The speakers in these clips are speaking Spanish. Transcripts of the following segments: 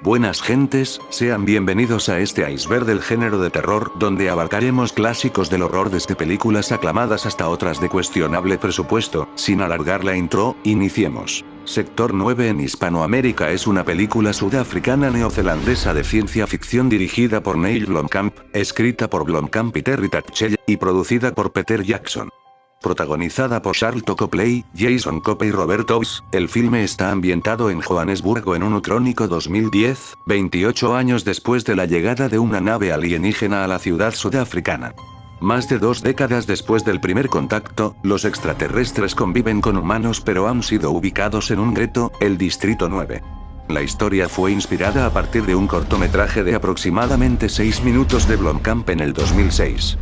Buenas gentes, sean bienvenidos a este iceberg del género de terror, donde abarcaremos clásicos del horror desde películas aclamadas hasta otras de cuestionable presupuesto. Sin alargar la intro, iniciemos. Sector 9 en Hispanoamérica es una película sudafricana neozelandesa de ciencia ficción dirigida por Neil Blomkamp, escrita por Blomkamp y Terry Tatchell, y producida por Peter Jackson. Protagonizada por Sharlto Copley, Jason Cope y Robert Ows, el filme está ambientado en Johannesburgo en un ucrónico 2010, 28 años después de la llegada de una nave alienígena a la ciudad sudafricana. Más de 2 décadas después del primer contacto, los extraterrestres conviven con humanos pero han sido ubicados en un gueto, el Distrito 9. La historia fue inspirada a partir de un cortometraje de aproximadamente 6 minutos de Blomkamp en el 2006.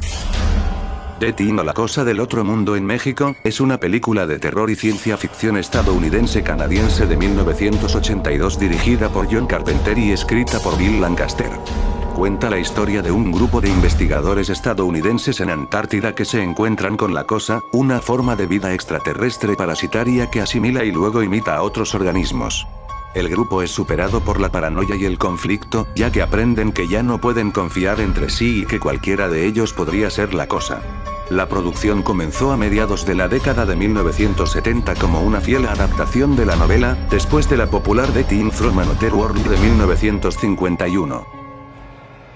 The Thing o La Cosa del Otro Mundo en México, es una película de terror y ciencia ficción estadounidense-canadiense de 1982 dirigida por John Carpenter y escrita por Bill Lancaster. Cuenta la historia de un grupo de investigadores estadounidenses en Antártida que se encuentran con la cosa, una forma de vida extraterrestre parasitaria que asimila y luego imita a otros organismos. El grupo es superado por la paranoia y el conflicto, ya que aprenden que ya no pueden confiar entre sí y que cualquiera de ellos podría ser la cosa. La producción comenzó a mediados de la década de 1970 como una fiel adaptación de la novela, después de la popular The Thing from Another World de 1951.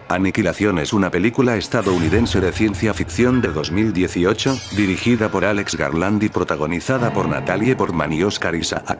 Aniquilación es una película estadounidense de ciencia ficción de 2018, dirigida por Alex Garland y protagonizada por Natalie Portman y Oscar Isaac.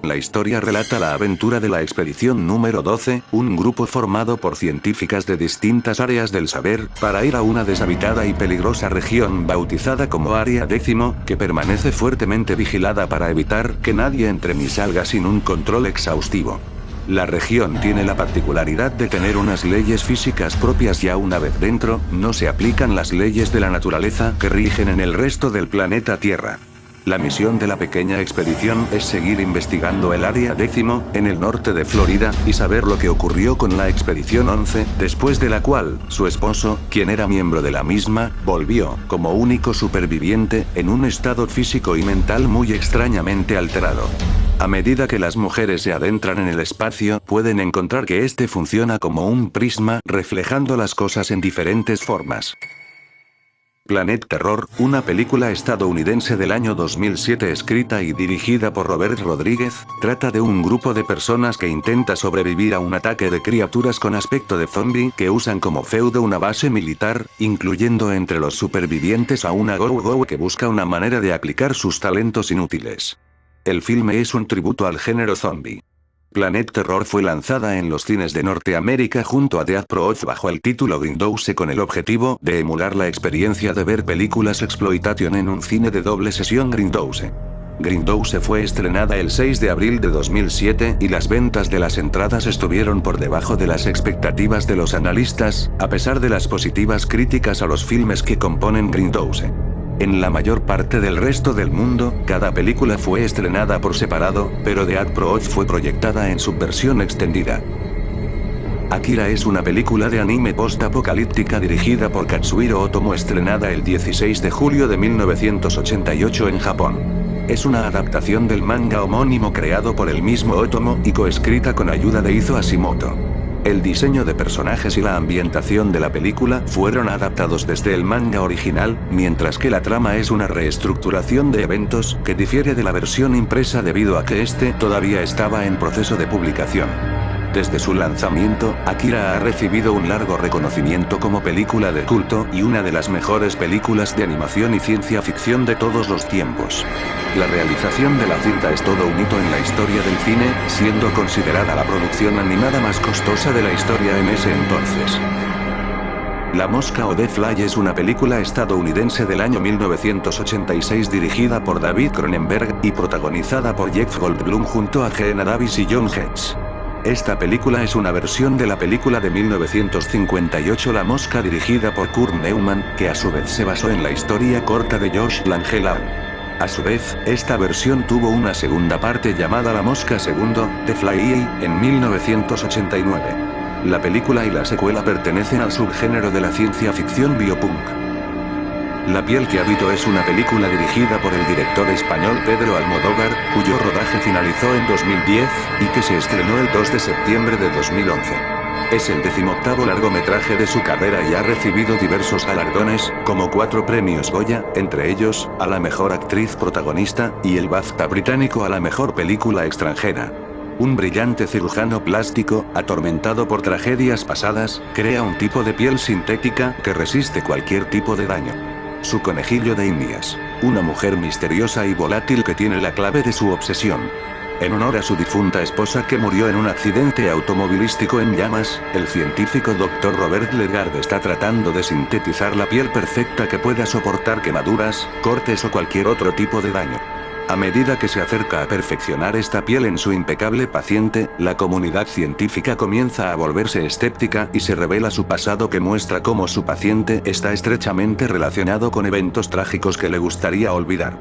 La historia relata la aventura de la expedición número 12, un grupo formado por científicas de distintas áreas del saber, para ir a una deshabitada y peligrosa región bautizada como Área 10, que permanece fuertemente vigilada para evitar que nadie entre ni salga sin un control exhaustivo. La región tiene la particularidad de tener unas leyes físicas propias y una vez dentro, no se aplican las leyes de la naturaleza que rigen en el resto del planeta Tierra. La misión de la pequeña expedición es seguir investigando el Área 10, en el norte de Florida, y saber lo que ocurrió con la expedición 11, después de la cual, su esposo, quien era miembro de la misma, volvió, como único superviviente, en un estado físico y mental muy extrañamente alterado. A medida que las mujeres se adentran en el espacio, pueden encontrar que este funciona como un prisma, reflejando las cosas en diferentes formas. Planet Terror, una película estadounidense del año 2007 escrita y dirigida por Robert Rodríguez, trata de un grupo de personas que intenta sobrevivir a un ataque de criaturas con aspecto de zombie que usan como feudo una base militar, incluyendo entre los supervivientes a una go-go que busca una manera de aplicar sus talentos inútiles. El filme es un tributo al género zombie. Planet Terror fue lanzada en los cines de Norteamérica junto a The Approach bajo el título Grindhouse con el objetivo de emular la experiencia de ver películas exploitation en un cine de doble sesión Grindhouse. Grindhouse fue estrenada el 6 de abril de 2007 y las ventas de las entradas estuvieron por debajo de las expectativas de los analistas, a pesar de las positivas críticas a los filmes que componen Grindhouse. En la mayor parte del resto del mundo, cada película fue estrenada por separado, pero The Approach fue proyectada en su versión extendida. Akira es una película de anime post-apocalíptica dirigida por Katsuhiro Otomo estrenada el 16 de julio de 1988 en Japón. Es una adaptación del manga homónimo creado por el mismo Otomo y coescrita con ayuda de Izo Hashimoto. El diseño de personajes y la ambientación de la película fueron adaptados desde el manga original, mientras que la trama es una reestructuración de eventos que difiere de la versión impresa debido a que este todavía estaba en proceso de publicación. Desde su lanzamiento, Akira ha recibido un largo reconocimiento como película de culto y una de las mejores películas de animación y ciencia ficción de todos los tiempos. La realización de la cinta es todo un hito en la historia del cine, siendo considerada la producción animada más costosa de la historia en ese entonces. La Mosca o The Fly es una película estadounidense del año 1986 dirigida por David Cronenberg y protagonizada por Jeff Goldblum junto a Geena Davis y John Hughes. Esta película es una versión de la película de 1958 La Mosca dirigida por Kurt Neumann, que a su vez se basó en la historia corta de Josh Langella. A su vez, esta versión tuvo una segunda parte llamada La Mosca Segundo, The Fly, en 1989. La película y la secuela pertenecen al subgénero de la ciencia ficción biopunk. La piel que habito es una película dirigida por el director español Pedro Almodóvar, cuyo rodaje finalizó en 2010, y que se estrenó el 2 de septiembre de 2011. Es el 18º largometraje de su carrera y ha recibido diversos galardones, como 4 premios Goya, entre ellos, a la mejor actriz protagonista, y el BAFTA británico a la mejor película extranjera. Un brillante cirujano plástico, atormentado por tragedias pasadas, crea un tipo de piel sintética que resiste cualquier tipo de daño. Su conejillo de Indias. Una mujer misteriosa y volátil que tiene la clave de su obsesión. En honor a su difunta esposa que murió en un accidente automovilístico en llamas, el científico Dr. Robert Legard está tratando de sintetizar la piel perfecta que pueda soportar quemaduras, cortes o cualquier otro tipo de daño. A medida que se acerca a perfeccionar esta piel en su impecable paciente, la comunidad científica comienza a volverse escéptica y se revela su pasado que muestra cómo su paciente está estrechamente relacionado con eventos trágicos que le gustaría olvidar.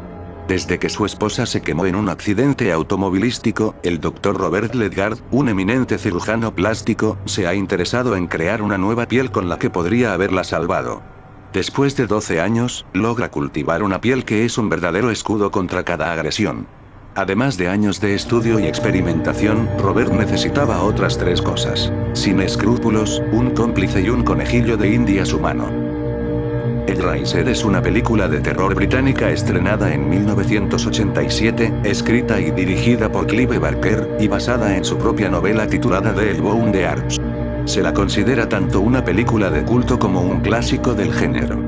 Desde que su esposa se quemó en un accidente automovilístico, el Dr. Robert Legard, un eminente cirujano plástico, se ha interesado en crear una nueva piel con la que podría haberla salvado. Después de 12 años, logra cultivar una piel que es un verdadero escudo contra cada agresión. Además de años de estudio y experimentación, Robert necesitaba otras 3 cosas. Sin escrúpulos, un cómplice y un conejillo de Indias humano. Hellraiser es una película de terror británica estrenada en 1987, escrita y dirigida por Clive Barker, y basada en su propia novela titulada The Hellbound Hearts. Se la considera tanto una película de culto como un clásico del género.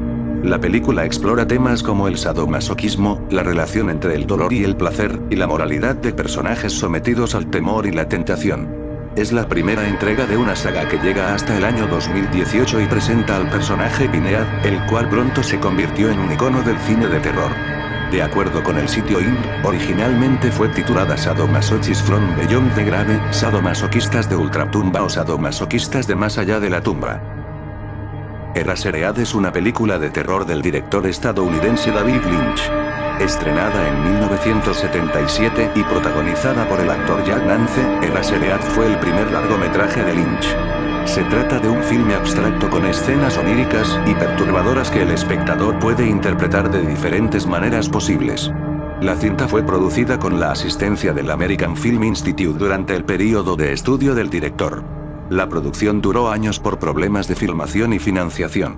La película explora temas como el sadomasoquismo, la relación entre el dolor y el placer, y la moralidad de personajes sometidos al temor y la tentación. Es la primera entrega de una saga que llega hasta el año 2018 y presenta al personaje Pinead, el cual pronto se convirtió en un icono del cine de terror. De acuerdo con el sitio IMDb, originalmente fue titulada Sadomasochist from Beyond the Grave, sadomasoquistas de ultratumba o sadomasoquistas de más allá de la tumba. Eraserhead es una película de terror del director estadounidense David Lynch. Estrenada en 1977 y protagonizada por el actor Jack Nance, Eraserhead fue el primer largometraje de Lynch. Se trata de un filme abstracto con escenas oníricas y perturbadoras que el espectador puede interpretar de diferentes maneras posibles. La cinta fue producida con la asistencia del American Film Institute durante el período de estudio del director. La producción duró años por problemas de filmación y financiación.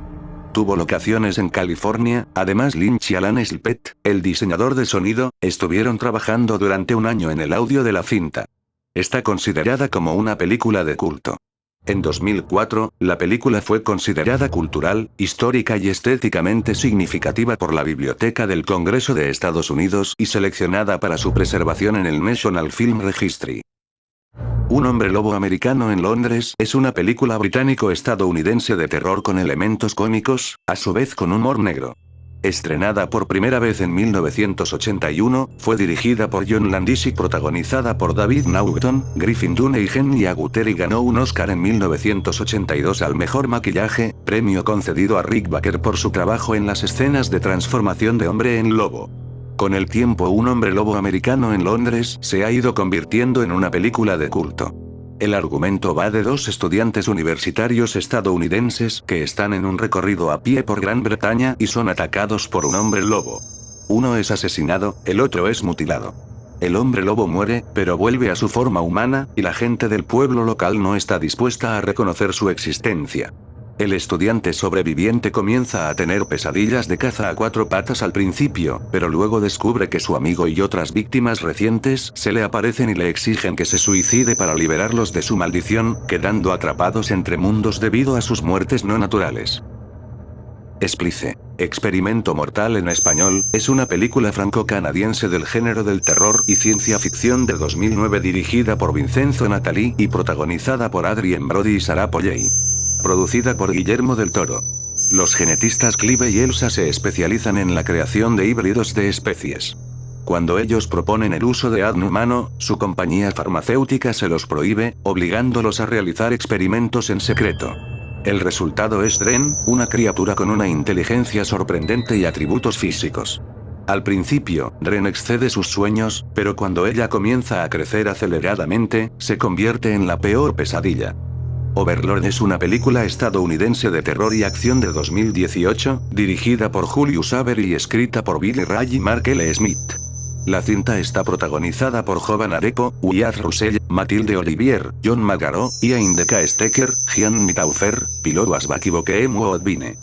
Tuvo locaciones en California, además Lynch y Alan Silpet, el diseñador de sonido, estuvieron trabajando durante un año en el audio de la cinta. Está considerada como una película de culto. En 2004, la película fue considerada cultural, histórica y estéticamente significativa por la Biblioteca del Congreso de Estados Unidos y seleccionada para su preservación en el National Film Registry. Un hombre lobo americano en Londres es una película británico-estadounidense de terror con elementos cómicos, a su vez con humor negro. Estrenada por primera vez en 1981, fue dirigida por John Landis y protagonizada por David Naughton, Griffin Dunne y Henry Agutter y ganó un Oscar en 1982 al mejor maquillaje, premio concedido a Rick Baker por su trabajo en las escenas de transformación de hombre en lobo. Con el tiempo Un hombre lobo americano en Londres se ha ido convirtiendo en una película de culto. El argumento va de 2 estudiantes universitarios estadounidenses que están en un recorrido a pie por Gran Bretaña y son atacados por un hombre lobo. Uno es asesinado, el otro es mutilado. El hombre lobo muere, pero vuelve a su forma humana, y la gente del pueblo local no está dispuesta a reconocer su existencia. El estudiante sobreviviente comienza a tener pesadillas de caza a 4 patas al principio, pero luego descubre que su amigo y otras víctimas recientes se le aparecen y le exigen que se suicide para liberarlos de su maldición, quedando atrapados entre mundos debido a sus muertes no naturales. Splice, Experimento Mortal en español, es una película franco-canadiense del género del terror y ciencia ficción de 2009 dirigida por Vincenzo Natali y protagonizada por Adrien Brody y Sarah Polley. Producida por Guillermo del Toro. Los genetistas Clive y Elsa se especializan en la creación de híbridos de especies. Cuando ellos proponen el uso de ADN humano, su compañía farmacéutica se los prohíbe, obligándolos a realizar experimentos en secreto. El resultado es Dren, una criatura con una inteligencia sorprendente y atributos físicos. Al principio, Dren excede sus sueños, pero cuando ella comienza a crecer aceleradamente, se convierte en la peor pesadilla. Overlord es una película estadounidense de terror y acción de 2018, dirigida por Julius Avery y escrita por Billy Ray y Mark L. Smith. La cinta está protagonizada por Jovan Arepo, Wyatt Russell, Mathilde Olivier, John Magaro, Ian D.K. Stecker, Jean Mitaufer, Pilot Asbak y Bokeem Woodbine.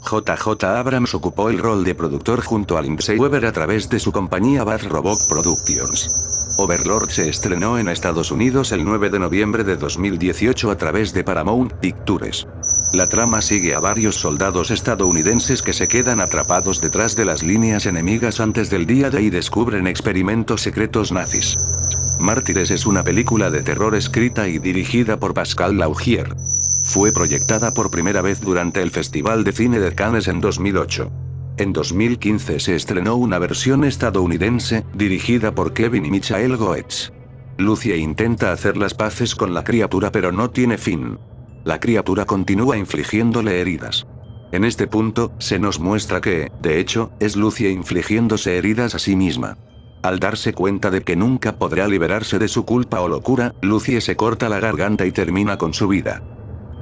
J.J. Abrams ocupó el rol de productor junto a Lindsay Weber a través de su compañía Bad Robot Productions. Overlord se estrenó en Estados Unidos el 9 de noviembre de 2018 a través de Paramount Pictures. La trama sigue a varios soldados estadounidenses que se quedan atrapados detrás de las líneas enemigas antes del día D y descubren experimentos secretos nazis. Mártires es una película de terror escrita y dirigida por Pascal Laugier. Fue proyectada por primera vez durante el Festival de Cine de Cannes en 2008. En 2015 se estrenó una versión estadounidense, dirigida por Kevin y Michael Goetz. Lucia intenta hacer las paces con la criatura pero no tiene fin. La criatura continúa infligiéndole heridas. En este punto, se nos muestra que, de hecho, es Lucia infligiéndose heridas a sí misma. Al darse cuenta de que nunca podrá liberarse de su culpa o locura, Lucia se corta la garganta y termina con su vida.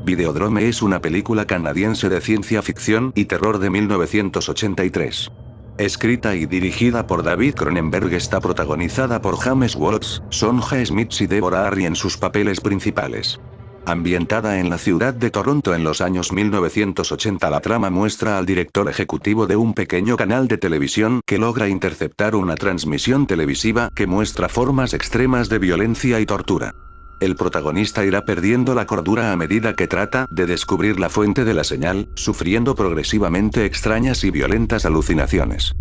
Videodrome es una película canadiense de ciencia ficción y terror de 1983. Escrita y dirigida por David Cronenberg, está protagonizada por James Woods, Sonja Smith y Deborah Harry en sus papeles principales. Ambientada en la ciudad de Toronto en los años 1980, la trama muestra al director ejecutivo de un pequeño canal de televisión que logra interceptar una transmisión televisiva que muestra formas extremas de violencia y tortura. El protagonista irá perdiendo la cordura a medida que trata de descubrir la fuente de la señal, sufriendo progresivamente extrañas y violentas alucinaciones.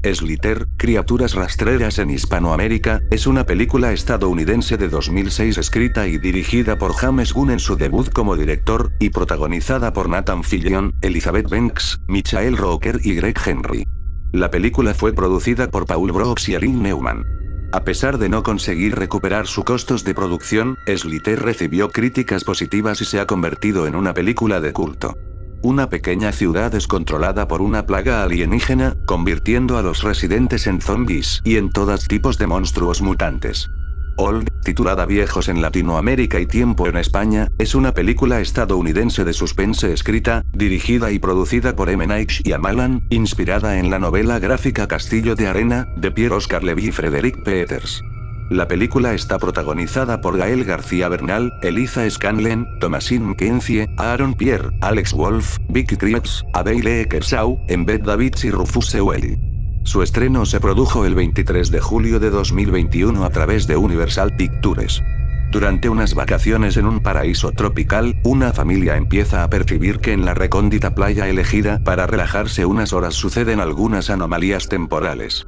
Slither, Criaturas Rastreras en Hispanoamérica, es una película estadounidense de 2006 escrita y dirigida por James Gunn en su debut como director, y protagonizada por Nathan Fillion, Elizabeth Banks, Michael Rooker y Greg Henry. La película fue producida por Paul Brooks y Erin Neumann. A pesar de no conseguir recuperar sus costos de producción, Slither recibió críticas positivas y se ha convertido en una película de culto. Una pequeña ciudad es controlada por una plaga alienígena, convirtiendo a los residentes en zombies y en todos tipos de monstruos mutantes. Old, titulada Viejos en Latinoamérica y Tiempo en España, es una película estadounidense de suspense escrita, dirigida y producida por M. Night Shyamalan, inspirada en la novela gráfica Castillo de Arena, de Pierre Oscar Levy y Frederick Peters. La película está protagonizada por Gael García Bernal, Eliza Scanlen, Thomasin McKenzie, Aaron Pierre, Alex Wolff, Vicky Krieps, Abeille Kershaw, Embeth Davids y Rufus Sewell. Su estreno se produjo el 23 de julio de 2021 a través de Universal Pictures. Durante unas vacaciones en un paraíso tropical, una familia empieza a percibir que en la recóndita playa elegida para relajarse unas horas suceden algunas anomalías temporales.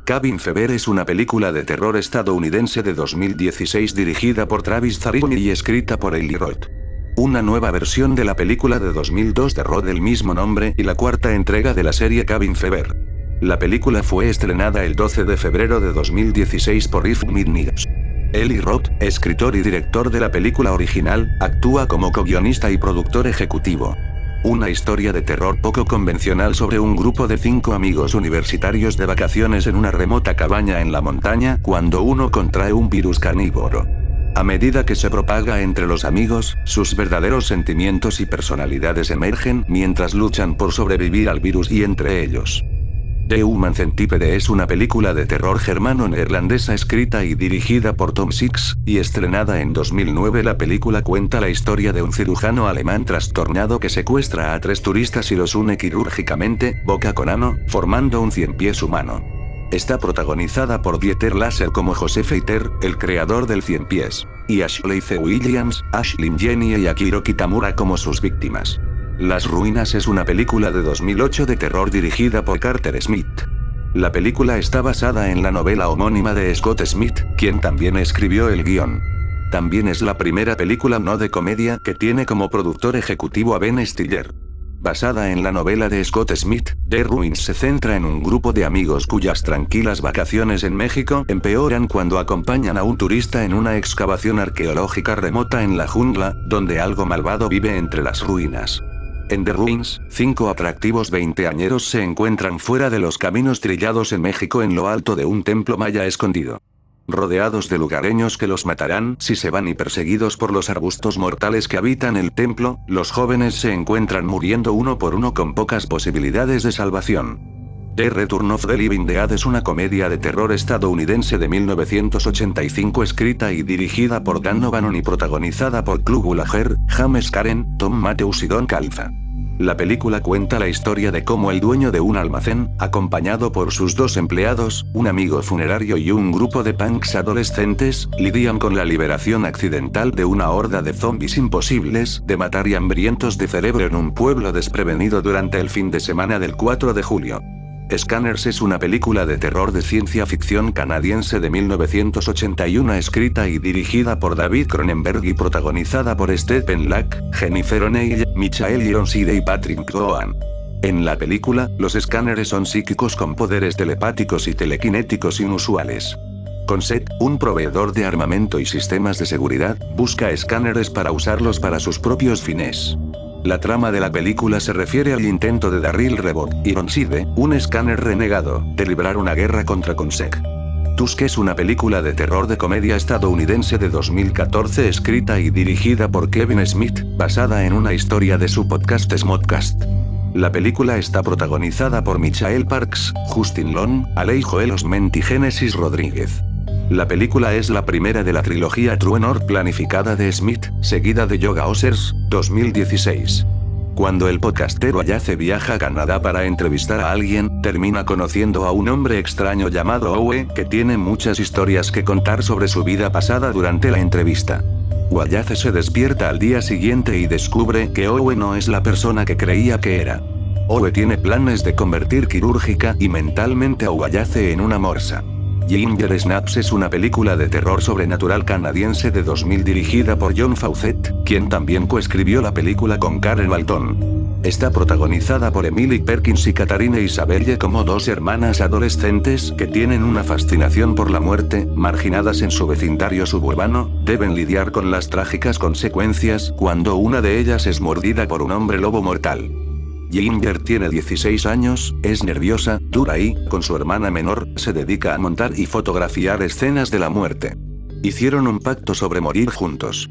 Cabin Fever es una película de terror estadounidense de 2016 dirigida por Travis Zarin y escrita por Eli Roth. Una nueva versión de la película de 2002 de Roth del mismo nombre y la cuarta entrega de la serie Cabin Fever. La película fue estrenada el 12 de febrero de 2016 por If Midnight. Eli Roth, escritor y director de la película original, actúa como co-guionista y productor ejecutivo. Una historia de terror poco convencional sobre un grupo de 5 amigos universitarios de vacaciones en una remota cabaña en la montaña cuando uno contrae un virus carnívoro. A medida que se propaga entre los amigos, sus verdaderos sentimientos y personalidades emergen mientras luchan por sobrevivir al virus y entre ellos. The Human Centipede es una película de terror germano-neerlandesa escrita y dirigida por Tom Six, y estrenada en 2009. La película cuenta la historia de un cirujano alemán trastornado que secuestra a 3 turistas y los une quirúrgicamente, boca con ano, formando un 100 pies humano. Está protagonizada por Dieter Lasser como José Feiter, el creador del 100 pies, y Ashley C. Williams, Ashlyn Jenny y Akiro Kitamura como sus víctimas. Las Ruinas es una película de 2008 de terror dirigida por Carter Smith. La película está basada en la novela homónima de Scott Smith, quien también escribió el guión. También es la primera película no de comedia que tiene como productor ejecutivo a Ben Stiller. Basada en la novela de Scott Smith, The Ruins se centra en un grupo de amigos cuyas tranquilas vacaciones en México empeoran cuando acompañan a un turista en una excavación arqueológica remota en la jungla, donde algo malvado vive entre las ruinas. En The Ruins, 5 atractivos veinteañeros se encuentran fuera de los caminos trillados en México en lo alto de un templo maya escondido. Rodeados de lugareños que los matarán si se van y perseguidos por los arbustos mortales que habitan el templo, los jóvenes se encuentran muriendo uno por uno con pocas posibilidades de salvación. The Return of the Living Dead es una comedia de terror estadounidense de 1985 escrita y dirigida por Dan O'Bannon y protagonizada por Clu Gulager, James Karen, Tom Matthews y Don Calza. La película cuenta la historia de cómo el dueño de un almacén, acompañado por sus dos empleados, un amigo funerario y un grupo de punks adolescentes, lidian con la liberación accidental de una horda de zombies imposibles de matar y hambrientos de cerebro en un pueblo desprevenido durante el fin de semana del 4 de julio. Scanners es una película de terror de ciencia ficción canadiense de 1981 escrita y dirigida por David Cronenberg y protagonizada por Stephen Lack, Jennifer O'Neill, Michael Ironside y Patrick Gowan. En la película, los escáneres son psíquicos con poderes telepáticos y telequinéticos inusuales. Conset, un proveedor de armamento y sistemas de seguridad, busca escáneres para usarlos para sus propios fines. La trama de la película se refiere al intento de Darryl Rebot, Ironside, un escáner renegado, de librar una guerra contra Consec. Tusk es una película de terror de comedia estadounidense de 2014 escrita y dirigida por Kevin Smith, basada en una historia de su podcast Smodcast. La película está protagonizada por Michael Parks, Justin Long, Alei Joel Osment y Genesis Rodríguez. La película es la primera de la trilogía True North planificada de Smith, seguida de Yoga Osers, 2016. Cuando el podcastero Ayace viaja a Canadá para entrevistar a alguien, termina conociendo a un hombre extraño llamado Owe, que tiene muchas historias que contar sobre su vida pasada durante la entrevista. Wayace se despierta al día siguiente y descubre que Owe no es la persona que creía que era. Owe tiene planes de convertir quirúrgica y mentalmente a Wayace en una morsa. Ginger Snaps es una película de terror sobrenatural canadiense de 2000 dirigida por John Fawcett, quien también coescribió la película con Karen Balton. Está protagonizada por Emily Perkins y Katharine Isabelle como dos hermanas adolescentes que tienen una fascinación por la muerte, marginadas en su vecindario suburbano, deben lidiar con las trágicas consecuencias cuando una de ellas es mordida por un hombre lobo mortal. Ginger tiene 16 años, es nerviosa, dura y, con su hermana menor, se dedica a montar y fotografiar escenas de la muerte. Hicieron un pacto sobre morir juntos.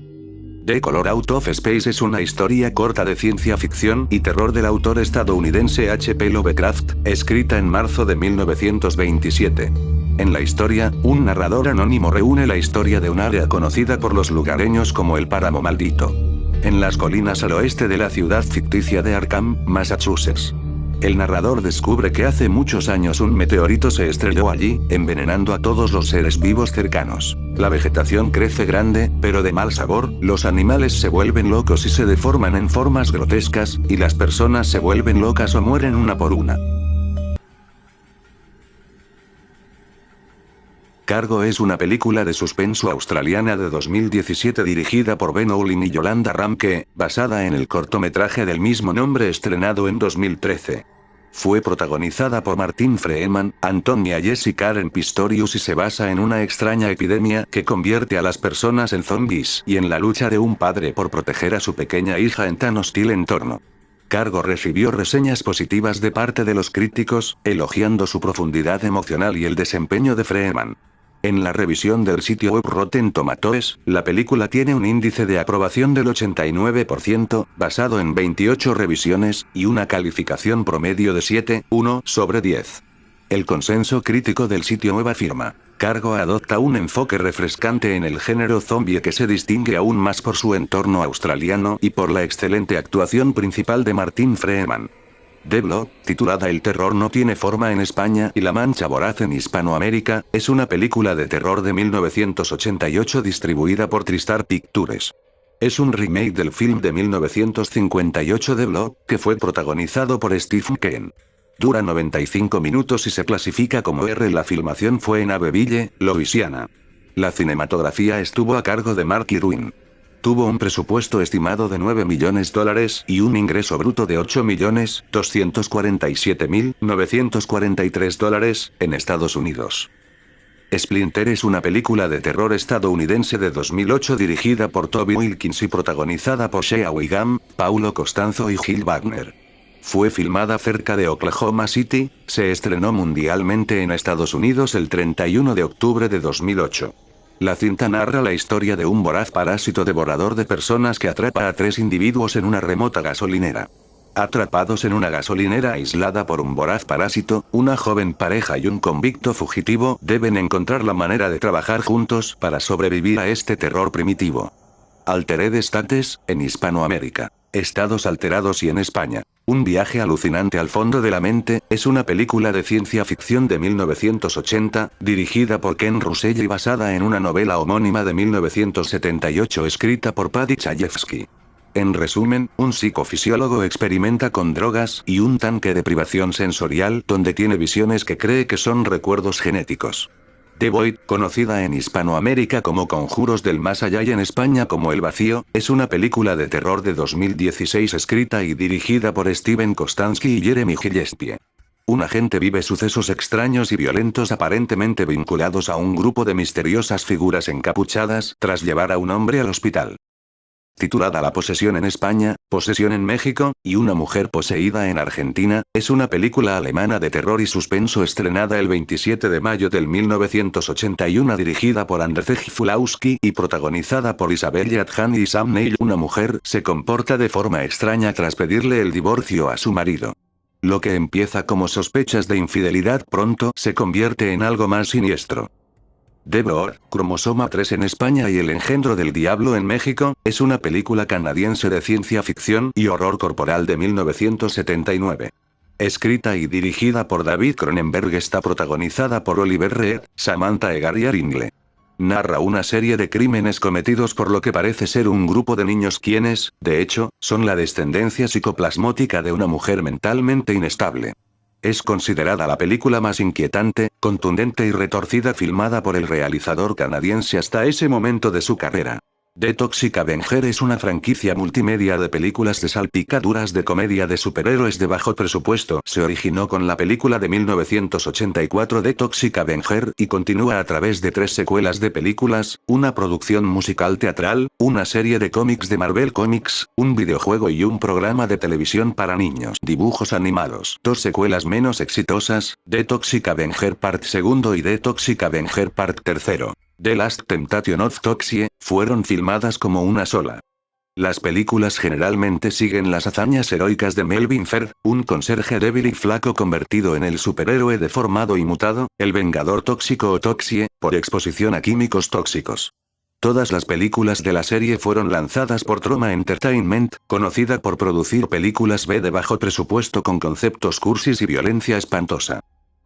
The Color Out of Space es una historia corta de ciencia ficción y terror del autor estadounidense H.P. Lovecraft, escrita en marzo de 1927. En la historia, un narrador anónimo reúne la historia de un área conocida por los lugareños como el Páramo Maldito. En las colinas al oeste de la ciudad ficticia de Arkham, Massachusetts. El narrador descubre que hace muchos años un meteorito se estrelló allí, envenenando a todos los seres vivos cercanos. La vegetación crece grande, pero de mal sabor, los animales se vuelven locos y se deforman en formas grotescas, y las personas se vuelven locas o mueren una por una. Cargo es una película de suspenso australiana de 2017 dirigida por Ben Olin y Yolanda Ramke, basada en el cortometraje del mismo nombre estrenado en 2013. Fue protagonizada por Martin Freeman, Antonia Jess y Karen Pistorius y se basa en una extraña epidemia que convierte a las personas en zombies y en la lucha de un padre por proteger a su pequeña hija en tan hostil entorno. Cargo recibió reseñas positivas de parte de los críticos, elogiando su profundidad emocional y el desempeño de Freeman. En la revisión del sitio web Rotten Tomatoes, la película tiene un índice de aprobación del 89%, basado en 28 revisiones, y una calificación promedio de 7,1 sobre 10. El consenso crítico del sitio web afirma: Cargo adopta un enfoque refrescante en el género zombie que se distingue aún más por su entorno australiano y por la excelente actuación principal de Martin Freeman. The Blob, titulada El terror no tiene forma en España y La mancha voraz en Hispanoamérica, es una película de terror de 1988 distribuida por TriStar Pictures. Es un remake del film de 1958 The Blob, que fue protagonizado por Stephen King. Dura 95 minutos y se clasifica como R. La filmación fue en Abbeville, Louisiana. La cinematografía estuvo a cargo de Mark Irwin. Tuvo un presupuesto estimado de $9 millones y un ingreso bruto de $8.247.943 en Estados Unidos. Splinter es una película de terror estadounidense de 2008 dirigida por Toby Wilkins y protagonizada por Shea Wiggum, Paulo Costanzo y Gil Wagner. Fue filmada cerca de Oklahoma City, se estrenó mundialmente en Estados Unidos el 31 de octubre de 2008. La cinta narra la historia de un voraz parásito devorador de personas que atrapa a 3 individuos en una remota gasolinera. Atrapados en una gasolinera aislada por un voraz parásito, una joven pareja y un convicto fugitivo deben encontrar la manera de trabajar juntos para sobrevivir a este terror primitivo. Altered States, en Hispanoamérica. Estados alterados y en España. Un viaje alucinante al fondo de la mente, es una película de ciencia ficción de 1980, dirigida por Ken Russell y basada en una novela homónima de 1978 escrita por Paddy Chayefsky. En resumen, un psicofisiólogo experimenta con drogas y un tanque de privación sensorial donde tiene visiones que cree que son recuerdos genéticos. The Void, conocida en Hispanoamérica como Conjuros del Más Allá y en España como El Vacío, es una película de terror de 2016 escrita y dirigida por Steven Kostanski y Jeremy Gillespie. Un agente vive sucesos extraños y violentos aparentemente vinculados a un grupo de misteriosas figuras encapuchadas tras llevar a un hombre al hospital. Titulada La posesión en España, Posesión en México, y Una mujer poseída en Argentina, es una película alemana de terror y suspenso estrenada el 27 de mayo del 1981 dirigida por Andrzej Fulawski y protagonizada por Isabelle Adjani y Sam Neill. Una mujer se comporta de forma extraña tras pedirle el divorcio a su marido. Lo que empieza como sospechas de infidelidad pronto se convierte en algo más siniestro. Devour, Cromosoma 3 en España y El engendro del diablo en México, es una película canadiense de ciencia ficción y horror corporal de 1979. Escrita y dirigida por David Cronenberg, está protagonizada por Oliver Reed, Samantha Eggar y Aringle. Narra una serie de crímenes cometidos por lo que parece ser un grupo de niños quienes, de hecho, son la descendencia psicoplasmótica de una mujer mentalmente inestable. Es considerada la película más inquietante, contundente y retorcida filmada por el realizador canadiense hasta ese momento de su carrera. The Toxic Avenger es una franquicia multimedia de películas de salpicaduras de comedia de superhéroes de bajo presupuesto. Se originó con la película de 1984 The Toxic Avenger y continúa a través de 3 secuelas de películas, una producción musical teatral, una serie de cómics de Marvel Comics, un videojuego y un programa de televisión para niños. Dibujos animados. 2 secuelas menos exitosas, The Toxic Avenger Part 2 y The Toxic Avenger Part 3. The Last Temptation of Toxie, fueron filmadas como una sola. Las películas generalmente siguen las hazañas heroicas de Melvin Ferd, un conserje débil y flaco convertido en el superhéroe deformado y mutado, el Vengador Tóxico o Toxie, por exposición a químicos tóxicos. Todas las películas de la serie fueron lanzadas por Troma Entertainment, conocida por producir películas B de bajo presupuesto con conceptos cursis y violencia espantosa.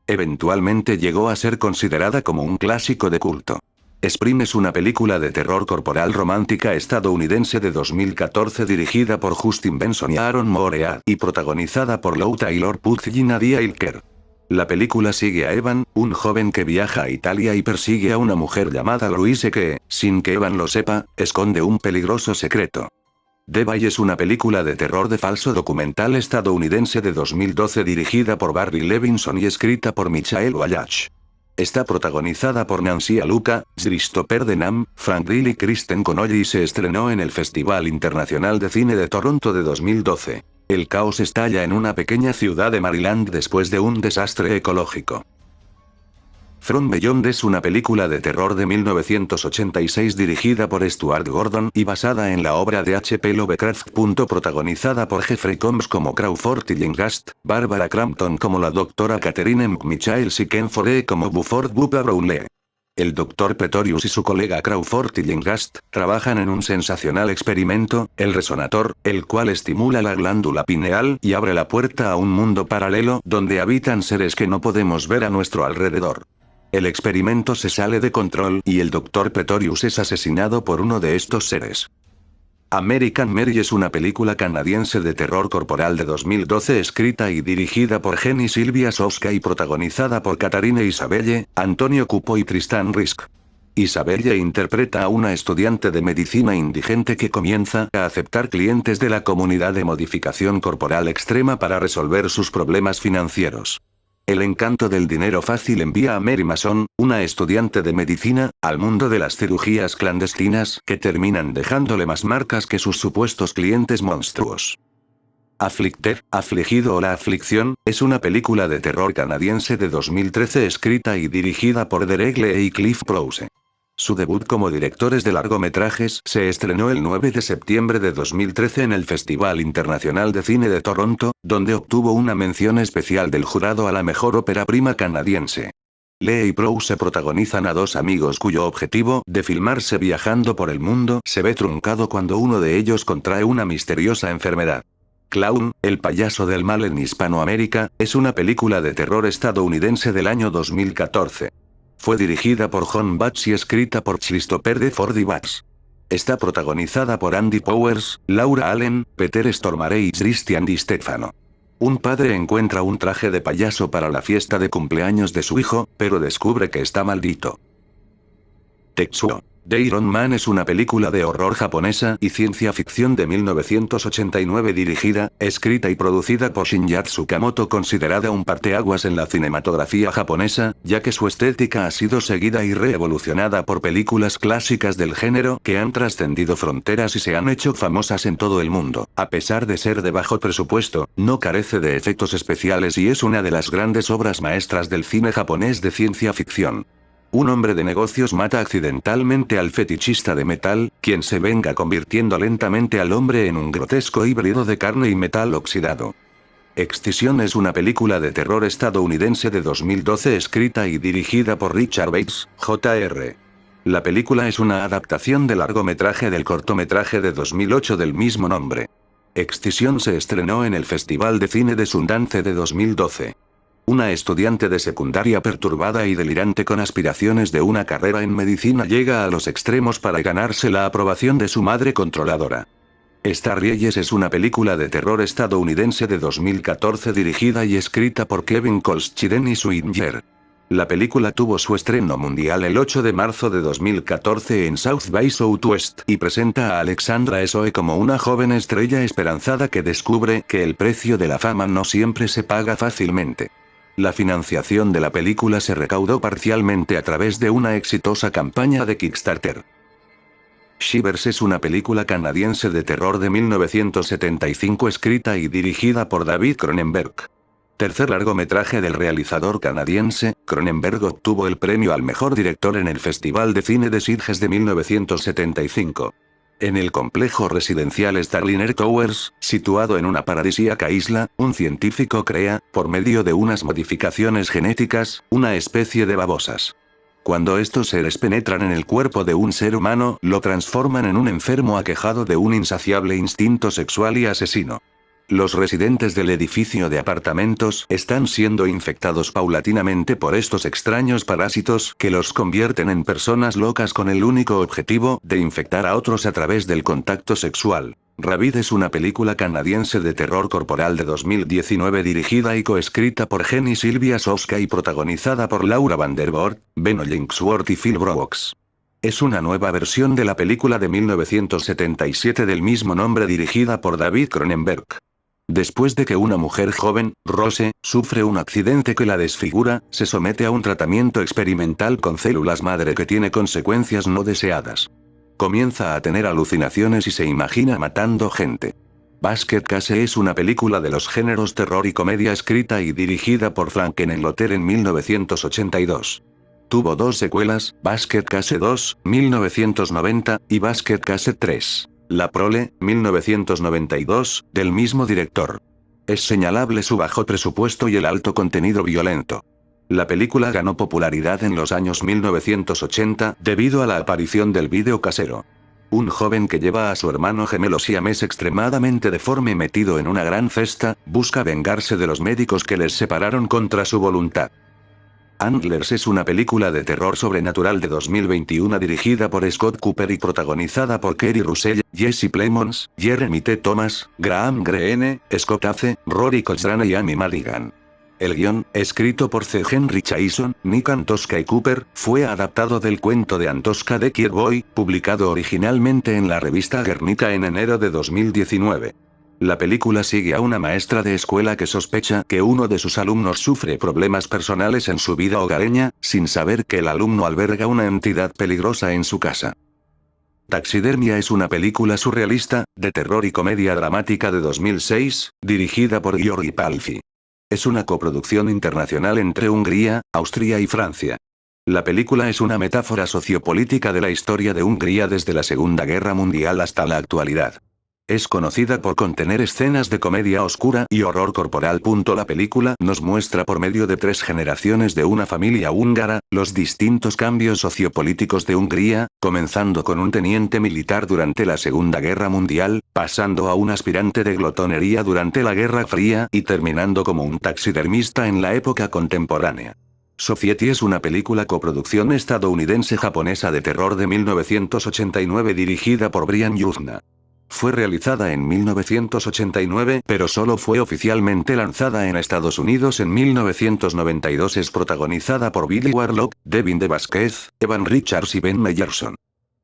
Eventualmente llegó a ser considerada como un clásico de culto. Scream es una película de terror corporal romántica estadounidense de 2014 dirigida por Justin Benson y Aaron Morea, y protagonizada por Lou Taylor Putz y Nadia Ilker. La película sigue a Evan, un joven que viaja a Italia y persigue a una mujer llamada Louise que, sin que Evan lo sepa, esconde un peligroso secreto. The Bay es una película de terror de falso documental estadounidense de 2012 dirigida por Barry Levinson y escrita por Michael Wallach. Está protagonizada por Nancy Aluka, Christopher Denham, Frank Grill y Kristen Connolly y se estrenó en el Festival Internacional de Cine de Toronto de 2012. El caos estalla en una pequeña ciudad de Maryland después de un desastre ecológico. From Beyond es una película de terror de 1986 dirigida por Stuart Gordon y basada en la obra de H.P. Lovecraft. Protagonizada por Jeffrey Combs como Crawford Tillinghast, Barbara Crampton como la doctora Catherine McMichael y Ken Foree como Buford Bubba Brownlee. El Dr. Pretorius y su colega Crawford Tillinghast trabajan en un sensacional experimento, el resonator, el cual estimula la glándula pineal y abre la puerta a un mundo paralelo donde habitan seres que no podemos ver a nuestro alrededor. El experimento se sale de control y el Dr. Pretorius es asesinado por uno de estos seres. American Mary es una película canadiense de terror corporal de 2012 escrita y dirigida por Jenny Sylvia Soska y protagonizada por Katharine Isabelle, Antonio Cupo y Tristan Risk. Isabelle interpreta a una estudiante de medicina indigente que comienza a aceptar clientes de la comunidad de modificación corporal extrema para resolver sus problemas financieros. El encanto del dinero fácil envía a Mary Mason, una estudiante de medicina, al mundo de las cirugías clandestinas que terminan dejándole más marcas que sus supuestos clientes monstruos. Afflicted, Afligido o La Aflicción, es una película de terror canadiense de 2013 escrita y dirigida por Derek Lee y Cliff Prowse. Su debut como directores de largometrajes se estrenó el 9 de septiembre de 2013 en el Festival Internacional de Cine de Toronto, donde obtuvo una mención especial del jurado a la mejor ópera prima canadiense. Lee y Prowse protagonizan a dos amigos cuyo objetivo de filmarse viajando por el mundo se ve truncado cuando uno de ellos contrae una misteriosa enfermedad. Clown, el payaso del mal en Hispanoamérica, es una película de terror estadounidense del año 2014. Fue dirigida por John Batts y escrita por Christopher D. Ford y Batts. Está protagonizada por Andy Powers, Laura Allen, Peter Stormare y Christian Di Stefano. Un padre encuentra un traje de payaso para la fiesta de cumpleaños de su hijo, pero descubre que está maldito. Tetsuo The Iron Man es una película de horror japonesa y ciencia ficción de 1989 dirigida, escrita y producida por Shinya Tsukamoto, considerada un parteaguas en la cinematografía japonesa, ya que su estética ha sido seguida y reevolucionada por películas clásicas del género que han trascendido fronteras y se han hecho famosas en todo el mundo. A pesar de ser de bajo presupuesto, no carece de efectos especiales y es una de las grandes obras maestras del cine japonés de ciencia ficción. Un hombre de negocios mata accidentalmente al fetichista de metal, quien se venga convirtiendo lentamente al hombre en un grotesco híbrido de carne y metal oxidado. Excision es una película de terror estadounidense de 2012 escrita y dirigida por Richard Bates, Jr. La película es una adaptación del largometraje del cortometraje de 2008 del mismo nombre. Excision se estrenó en el Festival de Cine de Sundance de 2012. Una estudiante de secundaria perturbada y delirante con aspiraciones de una carrera en medicina llega a los extremos para ganarse la aprobación de su madre controladora. Starries es una película de terror estadounidense de 2014 dirigida y escrita por Kevin Colchiden y Swinger. La película tuvo su estreno mundial el 8 de marzo de 2014 en South by Southwest y presenta a Alexandra Essoe como una joven estrella esperanzada que descubre que el precio de la fama no siempre se paga fácilmente. La financiación de la película se recaudó parcialmente a través de una exitosa campaña de Kickstarter. Shivers es una película canadiense de terror de 1975 escrita y dirigida por David Cronenberg. Tercer largometraje del realizador canadiense, Cronenberg obtuvo el premio al mejor director en el Festival de Cine de Sitges de 1975. En el complejo residencial Starliner Towers, situado en una paradisíaca isla, un científico crea, por medio de unas modificaciones genéticas, una especie de babosas. Cuando estos seres penetran en el cuerpo de un ser humano, lo transforman en un enfermo aquejado de un insaciable instinto sexual y asesino. Los residentes del edificio de apartamentos están siendo infectados paulatinamente por estos extraños parásitos que los convierten en personas locas con el único objetivo de infectar a otros a través del contacto sexual. Rabid es una película canadiense de terror corporal de 2019 dirigida y coescrita por Jenny Sylvia Soska y protagonizada por Laura Vandervoort, Beno Linksworth y Phil Brooks. Es una nueva versión de la película de 1977 del mismo nombre dirigida por David Cronenberg. Después de que una mujer joven, Rose, sufre un accidente que la desfigura, se somete a un tratamiento experimental con células madre que tiene consecuencias no deseadas. Comienza a tener alucinaciones y se imagina matando gente. Basket Case es una película de los géneros terror y comedia escrita y dirigida por Frankenenlotter en 1982. Tuvo dos secuelas, Basket Case 2, 1990, y Basket Case 3. La Prole, 1992, del mismo director. Es señalable su bajo presupuesto y el alto contenido violento. La película ganó popularidad en los años 1980 debido a la aparición del vídeo casero. Un joven que lleva a su hermano gemelo siamés extremadamente deforme metido en una gran cesta, busca vengarse de los médicos que les separaron contra su voluntad. Antlers es una película de terror sobrenatural de 2021 dirigida por Scott Cooper y protagonizada por Kerry Russell, Jesse Plemons, Jeremy T. Thomas, Graham Greene, Scott Ace, Rory Cochrane y Amy Madigan. El guión, escrito por C. Henry Chaisson, Nick Antosca y Cooper, fue adaptado del cuento de Antosca de Kierboy, publicado originalmente en la revista Guernica en enero de 2019. La película sigue a una maestra de escuela que sospecha que uno de sus alumnos sufre problemas personales en su vida hogareña, sin saber que el alumno alberga una entidad peligrosa en su casa. Taxidermia es una película surrealista, de terror y comedia dramática de 2006, dirigida por Georgi Palfi. Es una coproducción internacional entre Hungría, Austria y Francia. La película es una metáfora sociopolítica de la historia de Hungría desde la Segunda Guerra Mundial hasta la actualidad. Es conocida por contener escenas de comedia oscura y horror corporal. La película nos muestra por medio de 3 generaciones de una familia húngara, los distintos cambios sociopolíticos de Hungría, comenzando con un teniente militar durante la Segunda Guerra Mundial, pasando a un aspirante de glotonería durante la Guerra Fría y terminando como un taxidermista en la época contemporánea. Society es una película coproducción estadounidense-japonesa de terror de 1989 dirigida por Brian Yuzna. Fue realizada en 1989, pero solo fue oficialmente lanzada en Estados Unidos en 1992. Es protagonizada por Billy Warlock, Devin de Vázquez, Evan Richards y Ben Meyerson.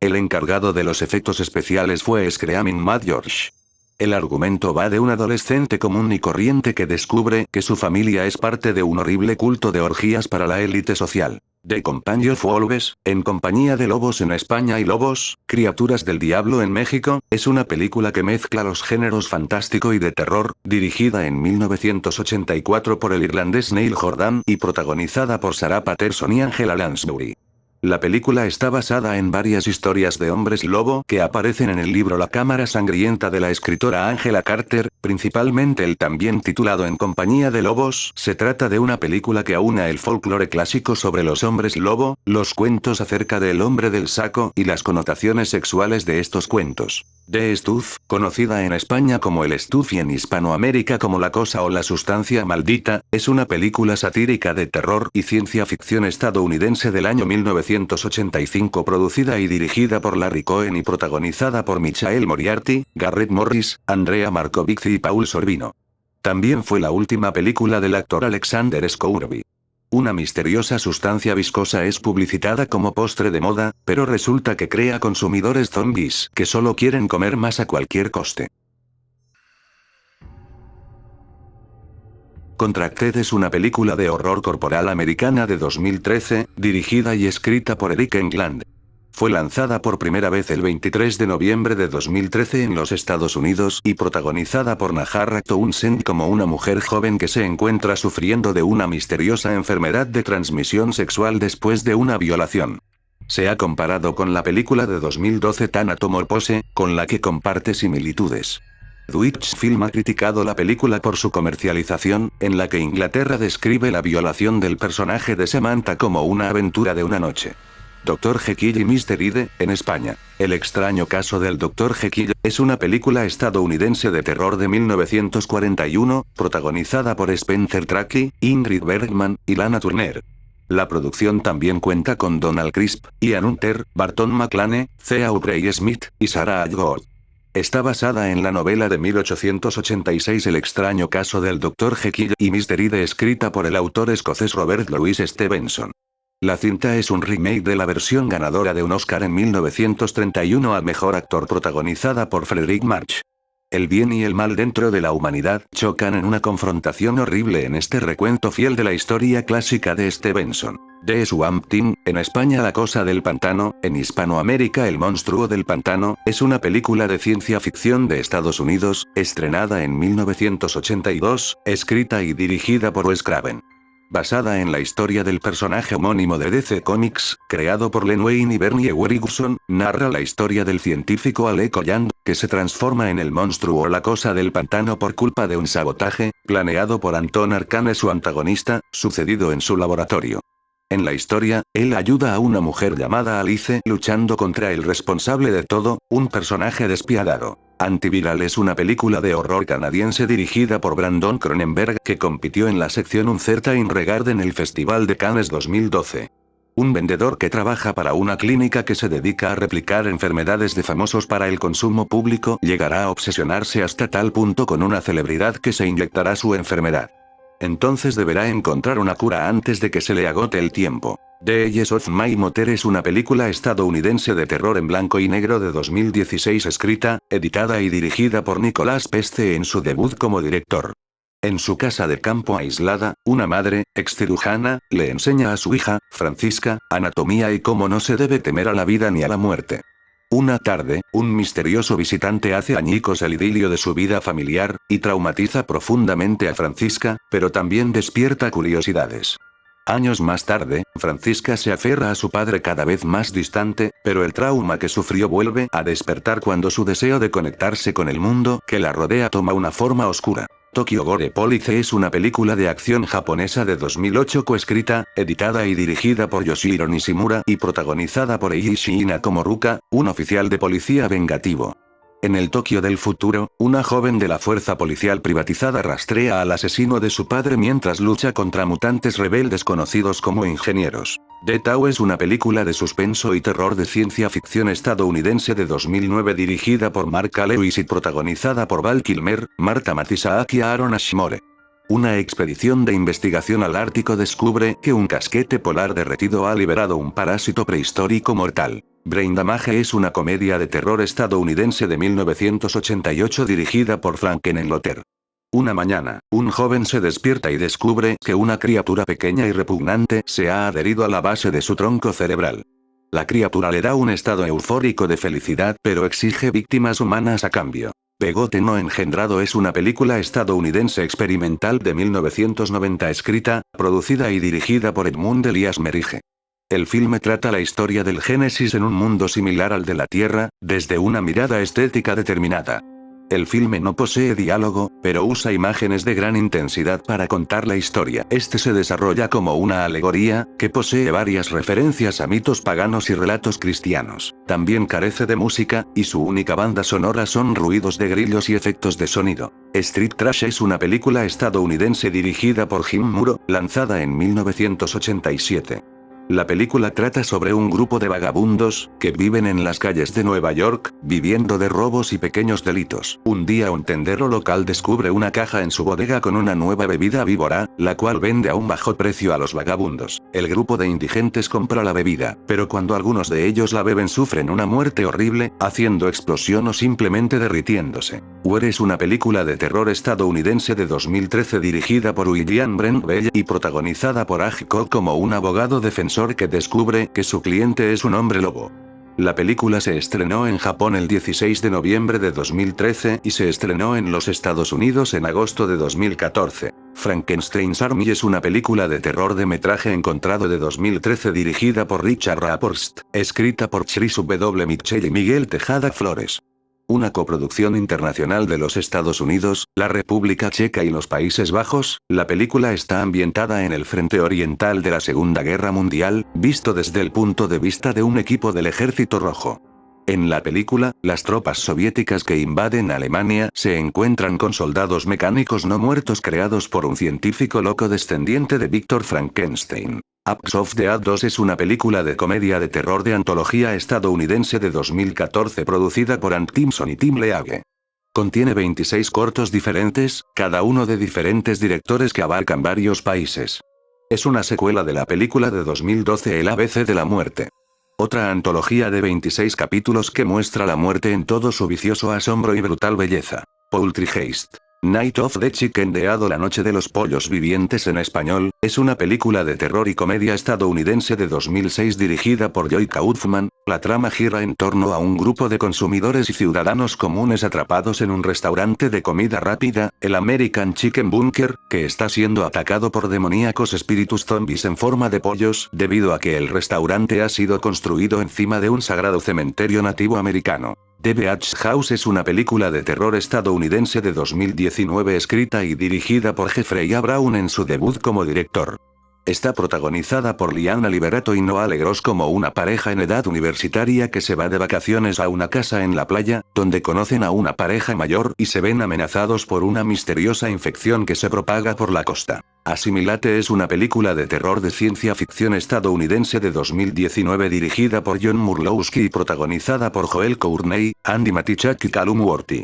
El encargado de los efectos especiales fue Screaming Mad George. El argumento va de un adolescente común y corriente que descubre que su familia es parte de un horrible culto de orgías para la élite social. The Companion of Wolves, En compañía de lobos en España y lobos, Criaturas del Diablo en México, es una película que mezcla los géneros fantástico y de terror, dirigida en 1984 por el irlandés Neil Jordan y protagonizada por Sarah Patterson y Angela Lansbury. La película está basada en varias historias de hombres lobo que aparecen en el libro La Cámara Sangrienta de la escritora Angela Carter, principalmente el también titulado En compañía de lobos. Se trata de una película que aúna el folclore clásico sobre los hombres lobo, los cuentos acerca del hombre del saco y las connotaciones sexuales de estos cuentos. The Stuff, conocida en España como El Stuff y en Hispanoamérica como La Cosa o La Sustancia Maldita, es una película satírica de terror y ciencia ficción estadounidense del año 1985 producida y dirigida por Larry Cohen y protagonizada por Michael Moriarty, Garrett Morris, Andrea Markovitz y Paul Sorvino. También fue la última película del actor Alexander Scourby. Una misteriosa sustancia viscosa es publicitada como postre de moda, pero resulta que crea consumidores zombies que solo quieren comer más a cualquier coste. Contracted es una película de horror corporal americana de 2013, dirigida y escrita por Eric Englund. Fue lanzada por primera vez el 23 de noviembre de 2013 en los Estados Unidos y protagonizada por Najarra Townsend como una mujer joven que se encuentra sufriendo de una misteriosa enfermedad de transmisión sexual después de una violación. Se ha comparado con la película de 2012 Thanatomorphose, con la que comparte similitudes. Deutsche Film ha criticado la película por su comercialización, en la que Inglaterra describe la violación del personaje de Samantha como una aventura de una noche. Dr. Jekyll y Mr. Hyde, en España. El extraño caso del Dr. Jekyll, es una película estadounidense de terror de 1941, protagonizada por Spencer Tracy, Ingrid Bergman, y Lana Turner. La producción también cuenta con Donald Crisp, Ian Hunter, Barton McLane, Thea Aubrey Smith, y Sarah Ashgore. Está basada en la novela de 1886 El extraño caso del Dr. Jekyll y Mr. Hyde escrita por el autor escocés Robert Louis Stevenson. La cinta es un remake de la versión ganadora de un Oscar en 1931 a Mejor Actor protagonizada por Fredric March. El bien y el mal dentro de la humanidad chocan en una confrontación horrible en este recuento fiel de la historia clásica de Stevenson. The Swamp Thing, en España La Cosa del Pantano, en Hispanoamérica El Monstruo del Pantano, es una película de ciencia ficción de Estados Unidos, estrenada en 1982, escrita y dirigida por Wes Craven. Basada en la historia del personaje homónimo de DC Comics, creado por Len Wein y Bernie Wrightson, narra la historia del científico Alec Holland, que se transforma en el monstruo o la cosa del pantano por culpa de un sabotaje, planeado por Anton Arcane su antagonista, sucedido en su laboratorio. En la historia, él ayuda a una mujer llamada Alice luchando contra el responsable de todo, un personaje despiadado. Antiviral es una película de horror canadiense dirigida por Brandon Cronenberg que compitió en la sección Uncertain Regard en el Festival de Cannes 2012. Un vendedor que trabaja para una clínica que se dedica a replicar enfermedades de famosos para el consumo público llegará a obsesionarse hasta tal punto con una celebridad que se inyectará su enfermedad. Entonces deberá encontrar una cura antes de que se le agote el tiempo. The Eyes of My Mother es una película estadounidense de terror en blanco y negro de 2016 escrita, editada y dirigida por Nicolas Peste en su debut como director. En su casa de campo aislada, una madre, excirujana, le enseña a su hija, Francisca, anatomía y cómo no se debe temer a la vida ni a la muerte. Una tarde, un misterioso visitante hace añicos el idilio de su vida familiar, y traumatiza profundamente a Francisca, pero también despierta curiosidades. Años más tarde, Francisca se aferra a su padre cada vez más distante, pero el trauma que sufrió vuelve a despertar cuando su deseo de conectarse con el mundo que la rodea toma una forma oscura. Tokyo Gore Police es una película de acción japonesa de 2008 coescrita, editada y dirigida por Yoshiro Nishimura y protagonizada por Eiichi Ina como Ruka, un oficial de policía vengativo. En el Tokio del futuro, una joven de la fuerza policial privatizada rastrea al asesino de su padre mientras lucha contra mutantes rebeldes conocidos como ingenieros. The Tao es una película de suspenso y terror de ciencia ficción estadounidense de 2009 dirigida por Mark Lewis y protagonizada por Val Kilmer, Marta Matisyahu y Aaron Ashmore. Una expedición de investigación al Ártico descubre que un casquete polar derretido ha liberado un parásito prehistórico mortal. Brain Damage es una comedia de terror estadounidense de 1988 dirigida por Frankenenlotter. Una mañana, un joven se despierta y descubre que una criatura pequeña y repugnante se ha adherido a la base de su tronco cerebral. La criatura le da un estado eufórico de felicidad pero exige víctimas humanas a cambio. Pegote no engendrado es una película estadounidense experimental de 1990 escrita, producida y dirigida por Edmund Elias Merige. El filme trata la historia del Génesis en un mundo similar al de la Tierra, desde una mirada estética determinada. El filme no posee diálogo, pero usa imágenes de gran intensidad para contar la historia. Este se desarrolla como una alegoría, que posee varias referencias a mitos paganos y relatos cristianos. También carece de música, y su única banda sonora son ruidos de grillos y efectos de sonido. Street Trash es una película estadounidense dirigida por Jim Muro, lanzada en 1987. La película trata sobre un grupo de vagabundos, que viven en las calles de Nueva York, viviendo de robos y pequeños delitos. Un día un tendero local descubre una caja en su bodega con una nueva bebida víbora, la cual vende a un bajo precio a los vagabundos. El grupo de indigentes compra la bebida, pero cuando algunos de ellos la beben sufren una muerte horrible, haciendo explosión o simplemente derritiéndose. Where es una película de terror estadounidense de 2013 dirigida por William Brent Bell y protagonizada por Agco como un abogado defensor que descubre que su cliente es un hombre lobo. La película se estrenó en Japón el 16 de noviembre de 2013 y se estrenó en los Estados Unidos en agosto de 2014. Frankenstein's Army es una película de terror de metraje encontrado de 2013 dirigida por Richard Raporst, escrita por Chris W. Mitchell y Miguel Tejada Flores. Una coproducción internacional de los Estados Unidos, la República Checa y los Países Bajos, la película está ambientada en el frente oriental de la Segunda Guerra Mundial, visto desde el punto de vista de un equipo del Ejército Rojo. En la película, las tropas soviéticas que invaden Alemania se encuentran con soldados mecánicos no muertos creados por un científico loco descendiente de Víctor Frankenstein. Acts of the Dead 2 es una película de comedia de terror de antología estadounidense de 2014 producida por Ant Timpson y Tim League. Contiene 26 cortos diferentes, cada uno de diferentes directores que abarcan varios países. Es una secuela de la película de 2012 El ABC de la muerte. Otra antología de 26 capítulos que muestra la muerte en todo su vicioso asombro y brutal belleza. Poultrygeist. Night of the Chicken Dead o La Noche de los Pollos Vivientes en español, es una película de terror y comedia estadounidense de 2006 dirigida por Joy Kaufman. La trama gira en torno a un grupo de consumidores y ciudadanos comunes atrapados en un restaurante de comida rápida, el American Chicken Bunker, que está siendo atacado por demoníacos espíritus zombies en forma de pollos, debido a que el restaurante ha sido construido encima de un sagrado cementerio nativo americano. The Beach House es una película de terror estadounidense de 2019 escrita y dirigida por Jeffrey A. Brown en su debut como director. Está protagonizada por Liana Liberato y Noah Legros como una pareja en edad universitaria que se va de vacaciones a una casa en la playa, donde conocen a una pareja mayor y se ven amenazados por una misteriosa infección que se propaga por la costa. Assimilate es una película de terror de ciencia ficción estadounidense de 2019 dirigida por John Murlowski y protagonizada por Joel Courtney, Andy Matichak y Callum Worthy.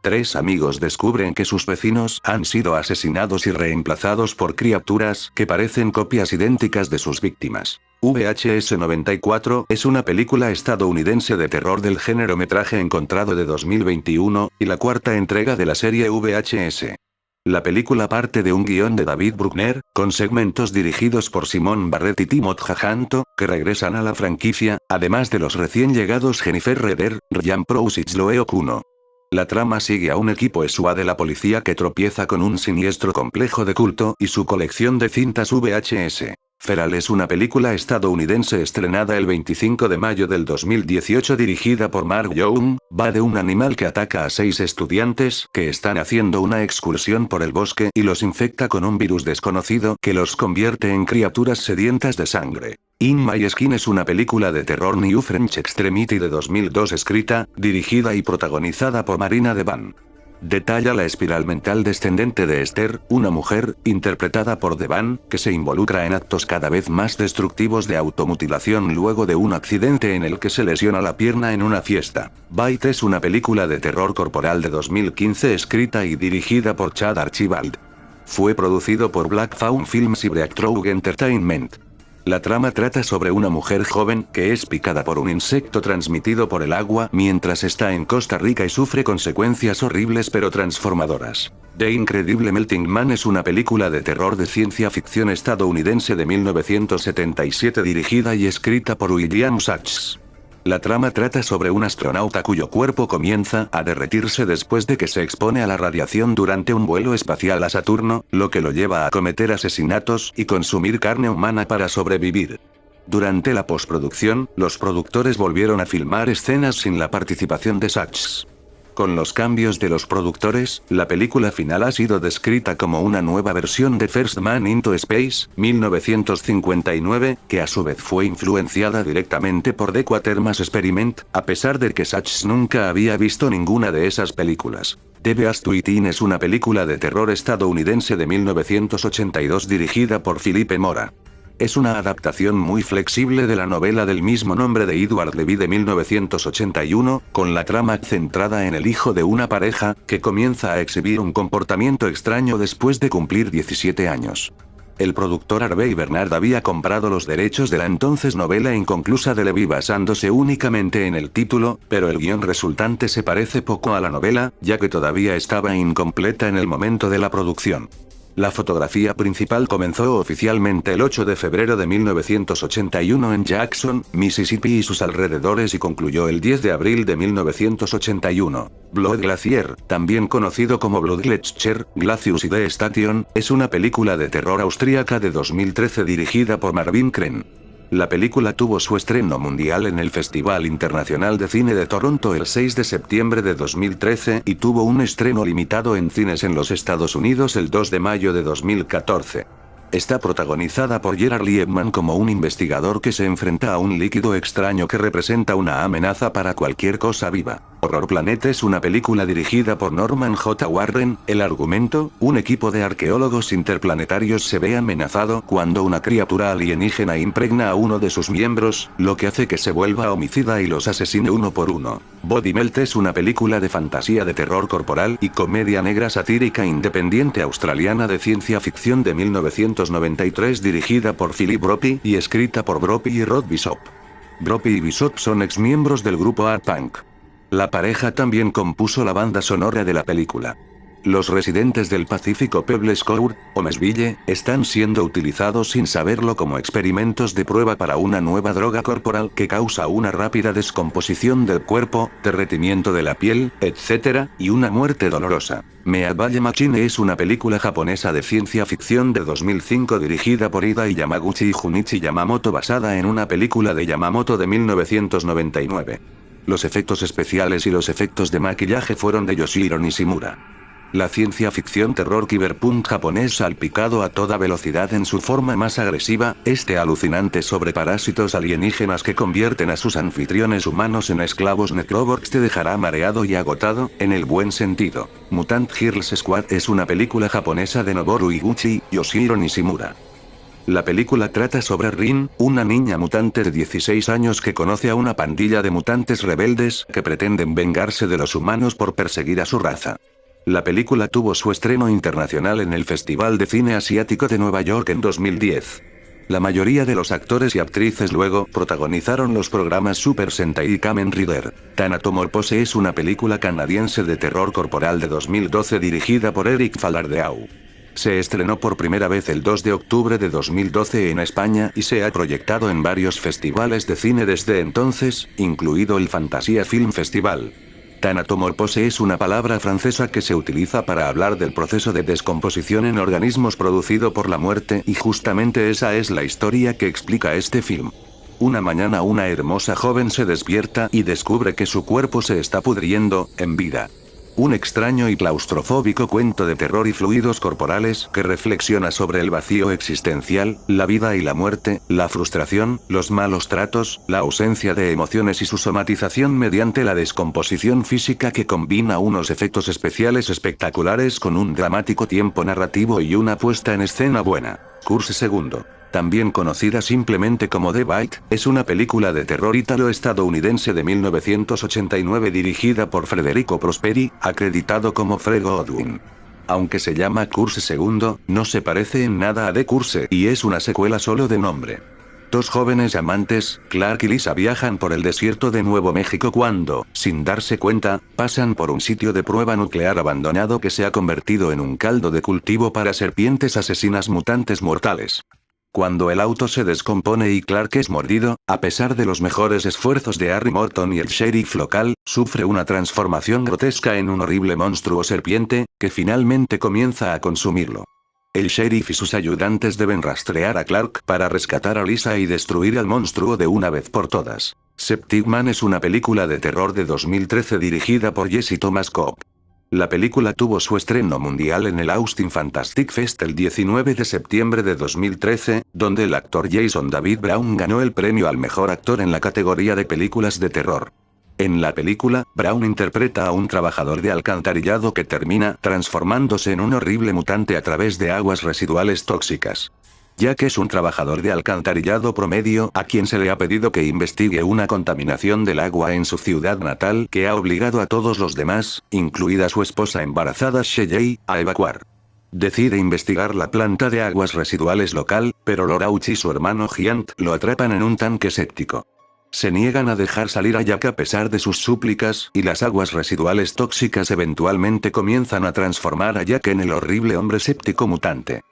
Tres amigos descubren que sus vecinos han sido asesinados y reemplazados por criaturas que parecen copias idénticas de sus víctimas. VHS 94 es una película estadounidense de terror del género metraje encontrado de 2021, y la cuarta entrega de la serie VHS. La película parte de un guión de David Bruckner, con segmentos dirigidos por Simon Barrett y Timothée Hutton, que regresan a la franquicia, además de los recién llegados Jennifer Redder, Ryan Proust y Chloe Okuno. La trama sigue a un equipo SWAT de la policía que tropieza con un siniestro complejo de culto y su colección de cintas VHS. Feral es una película estadounidense estrenada el 25 de mayo del 2018 dirigida por Mark Young. Va de un animal que ataca a 6 estudiantes que están haciendo una excursión por el bosque y los infecta con un virus desconocido que los convierte en criaturas sedientas de sangre. In My Skin es una película de terror New French Extremity de 2002 escrita, dirigida y protagonizada por Marina Devan. Detalla la espiral mental descendente de Esther, una mujer, interpretada por Devan, que se involucra en actos cada vez más destructivos de automutilación luego de un accidente en el que se lesiona la pierna en una fiesta. Bite es una película de terror corporal de 2015 escrita y dirigida por Chad Archibald. Fue producido por Black Fawn Films y Breakthrough Entertainment. La trama trata sobre una mujer joven que es picada por un insecto transmitido por el agua mientras está en Costa Rica y sufre consecuencias horribles pero transformadoras. The Incredible Melting Man es una película de terror de ciencia ficción estadounidense de 1977 dirigida y escrita por William Sachs. La trama trata sobre un astronauta cuyo cuerpo comienza a derretirse después de que se expone a la radiación durante un vuelo espacial a Saturno, lo que lo lleva a cometer asesinatos y consumir carne humana para sobrevivir. Durante la postproducción, los productores volvieron a filmar escenas sin la participación de Sachs. Con los cambios de los productores, la película final ha sido descrita como una nueva versión de First Man into Space, 1959, que a su vez fue influenciada directamente por The Quatermass Experiment, a pesar de que Sachs nunca había visto ninguna de esas películas. The Beast Within es una película de terror estadounidense de 1982 dirigida por Philippe Mora. Es una adaptación muy flexible de la novela del mismo nombre de Edward Levy de 1981, con la trama centrada en el hijo de una pareja, que comienza a exhibir un comportamiento extraño después de cumplir 17 años. El productor Harvey Bernard había comprado los derechos de la entonces novela inconclusa de Levy basándose únicamente en el título, pero el guión resultante se parece poco a la novela, ya que todavía estaba incompleta en el momento de la producción. La fotografía principal comenzó oficialmente el 8 de febrero de 1981 en Jackson, Mississippi y sus alrededores y concluyó el 10 de abril de 1981. Blood Glacier, también conocido como Blood Gletscher, Glacius y The Station, es una película de terror austríaca de 2013 dirigida por Marvin Kren. La película tuvo su estreno mundial en el Festival Internacional de Cine de Toronto el 6 de septiembre de 2013 y tuvo un estreno limitado en cines en los Estados Unidos el 2 de mayo de 2014. Está protagonizada por Gerard Liebman como un investigador que se enfrenta a un líquido extraño que representa una amenaza para cualquier cosa viva. Horror Planet es una película dirigida por Norman J. Warren. El argumento: un equipo de arqueólogos interplanetarios se ve amenazado cuando una criatura alienígena impregna a uno de sus miembros, lo que hace que se vuelva homicida y los asesine uno por uno. Body Melt es una película de fantasía de terror corporal y comedia negra satírica independiente australiana de ciencia ficción de 1993 dirigida por Philip Brophy y escrita por Brophy y Rod Bishop. Brophy y Bishop son exmiembros del grupo Art Punk. La pareja también compuso la banda sonora de la película. Los residentes del Pacífico Pebbles Court, o Mesville, están siendo utilizados sin saberlo como experimentos de prueba para una nueva droga corporal que causa una rápida descomposición del cuerpo, derretimiento de la piel, etc., y una muerte dolorosa. Meabaye Machine es una película japonesa de ciencia ficción de 2005 dirigida por Hidai Yamaguchi y Junichi Yamamoto basada en una película de Yamamoto de 1999. Los efectos especiales y los efectos de maquillaje fueron de Yoshihiro Nishimura. La ciencia ficción terror cyberpunk japonés salpicado a toda velocidad en su forma más agresiva, este alucinante sobre parásitos alienígenas que convierten a sus anfitriones humanos en esclavos necroborgs te dejará mareado y agotado, en el buen sentido. Mutant Girls Squad es una película japonesa de Noboru Iguchi y Yoshihiro Nishimura. La película trata sobre Rin, una niña mutante de 16 años que conoce a una pandilla de mutantes rebeldes que pretenden vengarse de los humanos por perseguir a su raza. La película tuvo su estreno internacional en el Festival de Cine Asiático de Nueva York en 2010. La mayoría de los actores y actrices luego protagonizaron los programas Super Sentai y Kamen Rider. Thanatomorphose es una película canadiense de terror corporal de 2012 dirigida por Eric Falardeau. Se estrenó por primera vez el 2 de octubre de 2012 en España y se ha proyectado en varios festivales de cine desde entonces, incluido el Fantasia Film Festival. Thanatomorphose es una palabra francesa que se utiliza para hablar del proceso de descomposición en organismos producido por la muerte y justamente esa es la historia que explica este film. Una mañana una hermosa joven se despierta y descubre que su cuerpo se está pudriendo, en vida. Un extraño y claustrofóbico cuento de terror y fluidos corporales que reflexiona sobre el vacío existencial, la vida y la muerte, la frustración, los malos tratos, la ausencia de emociones y su somatización mediante la descomposición física que combina unos efectos especiales espectaculares con un dramático tiempo narrativo y una puesta en escena buena. Curse segundo. También conocida simplemente como The Bite, es una película de terror ítalo-estadounidense de 1989 dirigida por Federico Prosperi, acreditado como Fred Godwin. Aunque se llama Curse II, no se parece en nada a The Curse y es una secuela solo de nombre. Dos jóvenes amantes, Clark y Lisa viajan por el desierto de Nuevo México cuando, sin darse cuenta, pasan por un sitio de prueba nuclear abandonado que se ha convertido en un caldo de cultivo para serpientes asesinas mutantes mortales. Cuando el auto se descompone y Clark es mordido, a pesar de los mejores esfuerzos de Harry Morton y el sheriff local, sufre una transformación grotesca en un horrible monstruo serpiente, que finalmente comienza a consumirlo. El sheriff y sus ayudantes deben rastrear a Clark para rescatar a Lisa y destruir al monstruo de una vez por todas. Septic Man es una película de terror de 2013 dirigida por Jesse Thomas Cobb. La película tuvo su estreno mundial en el Austin Fantastic Fest el 19 de septiembre de 2013, donde el actor Jason David Brown ganó el premio al mejor actor en la categoría de películas de terror. En la película, Brown interpreta a un trabajador de alcantarillado que termina transformándose en un horrible mutante a través de aguas residuales tóxicas. Ya que es un trabajador de alcantarillado promedio a quien se le ha pedido que investigue una contaminación del agua en su ciudad natal que ha obligado a todos los demás, incluida su esposa embarazada Shelley, a evacuar. Decide investigar la planta de aguas residuales local, pero Lorauch y su hermano Giant lo atrapan en un tanque séptico. Se niegan a dejar salir a Jack a pesar de sus súplicas y las aguas residuales tóxicas eventualmente comienzan a transformar a Jack en el horrible hombre séptico mutante.